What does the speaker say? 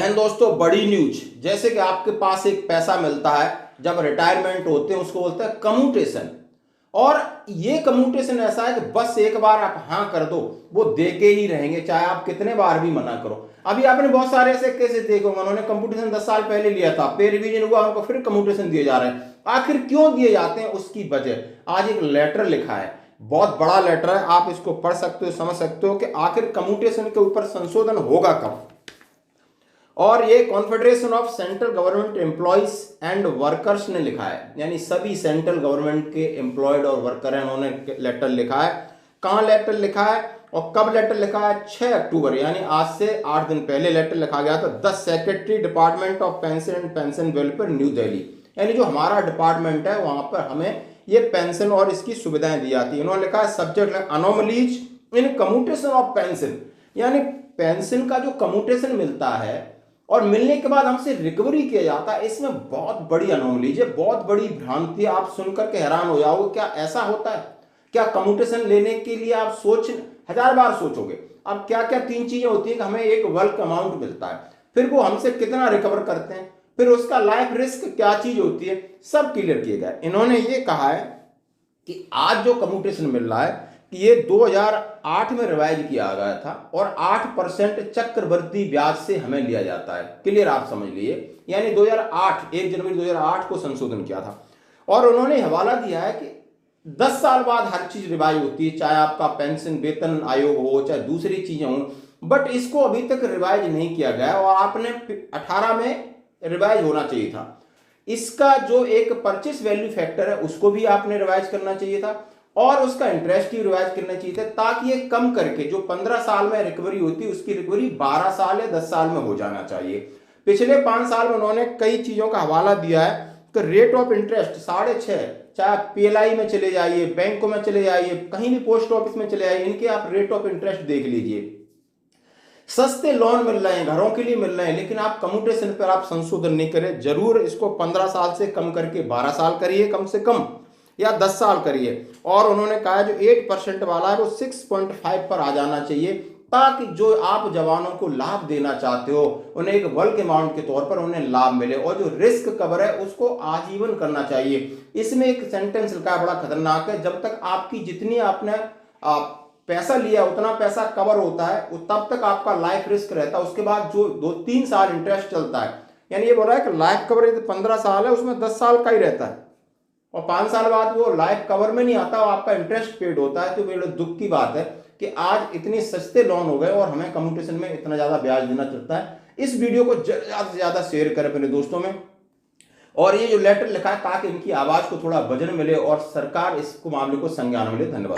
And दोस्तों बड़ी news, जैसे कि आपके पास एक पैसा मिलता है जब रिटायरमेंट होते हैं, उसको बोलते हैं कम्यूटेशन। और ये कम्यूटेशन ऐसा है कि बस एक बार आप हाँ कर दो, वो देके ही रहेंगे, चाहे आप कितने बार भी मना करो। अभी आपने बहुत सारे ऐसे केसेस देखे होंगे, उन्होंने कम्यूटेशन 10 साल पहले लिया था, पे रिवीजन हुआ, उनको फिर कम्यूटेशन दिए जा रहे हैं। आखिर क्यों दिए जाते हैं, उसकी वजह आज एक लेटर लिखा है, बहुत बड़ा लेटर है, आप इसको पढ़ सकते हो, समझ सकते हो कि आखिर कम्यूटेशन के ऊपर संशोधन होगा कब। और ये confederation of central government employees and workers ने लिखा है, यानी सभी सेंट्रल गवर्नमेंट के एम्प्लॉयड और वर्कर हैं, उन्होंने लेटर लिखा है। कहाँ लेटर लिखा है और कब लेटर लिखा है? 6 अक्टूबर, यानी आज से 8 दिन पहले लेटर लिखा गया था। The secretary department of pension and pension welfare, new Delhi, यानी जो हमारा डिपार्टमेंट है वहां पर हमें ये पेंशन और इसकी सुविधाएं दी जाती है। उन्होंने लिखा है subject anomalies in commutation of pension, यानी पेंशन का जो कम्यूटेशन मिलता है और मिलने के बाद हमसे रिकवरी किया जाता है, इसमें बहुत बड़ी अनोमलीज है, बहुत बड़ी भ्रांति। आप सुनकर के हैरान हो जाओगे, क्या ऐसा होता है? क्या कम्यूटेशन लेने के लिए आप 1000 बार सोचोगे। अब क्या क्या 3 चीजें होती है कि हमें एक बल्क अमाउंट मिलता है, फिर वो हमसे कितना रिकवर करते हैं, फिर उसका लाइफ रिस्क क्या चीज होती है, सब क्लियर किए गए। इन्होंने ये कहा है कि आज जो कम्यूटेशन मिल रहा है कि ये 2008 में रिवाइज किया गया था और 8% चक्रवृद्धि ब्याज से हमें लिया जाता है। क्लियर, आप समझ लिए, यानी 2008 1 जनवरी 2008 को संशोधन किया था। और उन्होंने हवाला दिया है कि 10 साल बाद हर चीज रिवाइज होती है, चाहे आपका पेंशन वेतन आयोग हो, चाहे दूसरी चीजें हो, बट इसको अभी तक रिवाइज नहीं किया गया और आपने 18 में रिवाइज होना चाहिए था। इसका जो एक परचेस वैल्यू फैक्टर है उसको भी आपने रिवाइज करना चाहिए था और उसका इंटरेस्ट भी रिवाइज करना चाहिए था, ताकि ये कम करके जो 15 साल में रिकवरी होती है उसकी रिकवरी 12 साल या 10 साल में हो जाना चाहिए। पिछले 5 साल में उन्होंने कई चीजों का हवाला दिया है कि रेट ऑफ इंटरेस्ट 6.5, चाहे पीएलआई में चले जाइए, बैंकों में चले जाइए, कहीं भी पोस्ट ऑफिस में चले जाइए, इनके आप रेट ऑफ इंटरेस्ट देख लीजिए। सस्ते लोन मिल रहे हैं, घरों के लिए मिल रहे हैं, लेकिन आप कम्यूटेशन पर आप संशोधन नहीं करें। जरूर इसको 15 साल से कम करके 12 साल करिए कम से कम, या 10 साल करिए। और उन्होंने कहा जो 8% वाला है वो 6.5 पर आ जाना चाहिए, ताकि जो आप जवानों को लाभ देना चाहते हो उन्हें एक बल्क अमाउंट के तौर पर उन्हें लाभ मिले, और जो रिस्क कवर है उसको आजीवन करना चाहिए। इसमें एक सेंटेंस लिखा है बड़ा खतरनाक है, जब तक आपकी जितनी आपने पैसा लिया उतना पैसा कवर होता है तब तक आपका लाइफ रिस्क रहता है, उसके बाद जो 2-3 साल इंटरेस्ट चलता है। यानी ये बोल रहा है कि लाइफ कवर 15 साल है, उसमें 10 साल का ही रहता है और 5 साल बाद वो लाइफ कवर में नहीं आता, वो आपका इंटरेस्ट पेड होता है। तो बड़े दुख की बात है कि आज इतने सस्ते लोन हो गए और हमें कम्यूटेशन में इतना ज्यादा ब्याज देना चलता है। इस वीडियो को ज्यादा से ज्यादा शेयर करें अपने दोस्तों में, और ये जो लेटर लिखा है ताकि इनकी आवाज को थोड़ा वजन मिले और सरकार इसको मामले को संज्ञान में ले। धन्यवाद।